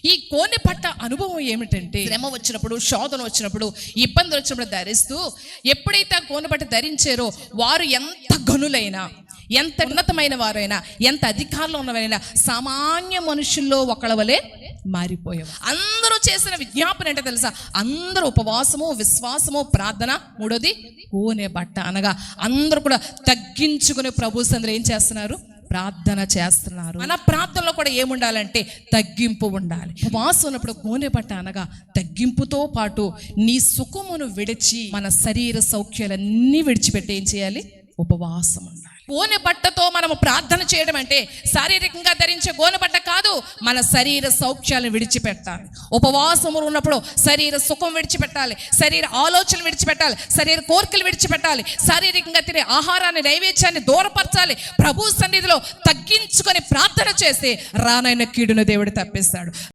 ఈ గోనె పట్ట అనుభవం ఏమిటంటే, శ్రమ వచ్చినప్పుడు, శోధన వచ్చినప్పుడు, ఇబ్బందులు వచ్చినప్పుడు ధరిస్తూ ఎప్పుడైతే ఆ గోనె పట్ట ధరించారో వారు ఎంత గనులైనా, ఎంత ఉన్నతమైన వారైనా, ఎంత అధికారంలో ఉన్నవరైనా సామాన్య మనుషుల్లో ఒకళ్ళ వలె మారిపోయేవారు. అందరూ చేసిన విజ్ఞాపన ఏంటో తెలుసా? అందరూ ఉపవాసము, విశ్వాసము, ప్రార్థన, మూడోది గోనె బట్ట. అనగా అందరూ కూడా తగ్గించుకుని ప్రభు సన్నిధిలో ఏం చేస్తున్నారు? ప్రార్థన చేస్తున్నారు. మన ప్రార్థనలో కూడా ఏముండాలంటే తగ్గింపు ఉండాలి. ఉపవాసం ఉన్నప్పుడు గోనె బట్ట అనగా తగ్గింపుతో పాటు నీ సుఖమును విడిచి మన శరీర సౌఖ్యాలన్నీ విడిచిపెట్టి ఏం చేయాలి? ఉపవాసం ఉండాలి. గోనె బట్టతో మనము ప్రార్థన చేయడం అంటే శారీరకంగా ధరించే గోనె బట్ట కాదు, మన శరీర సౌఖ్యాలను విడిచిపెట్టాలి. ఉపవాసము ఉన్నప్పుడు శరీర సుఖం విడిచిపెట్టాలి, శరీర ఆలోచనలు విడిచిపెట్టాలి, శరీర కోరికలు విడిచిపెట్టాలి, శారీరకంగా తినే ఆహారాన్ని, నైవేద్యాన్ని దూరపరచాలి. ప్రభు సన్నిధిలో తగ్గించుకొని ప్రార్థన చేసి రానైన కీడును దేవుడు తప్పిస్తాడు.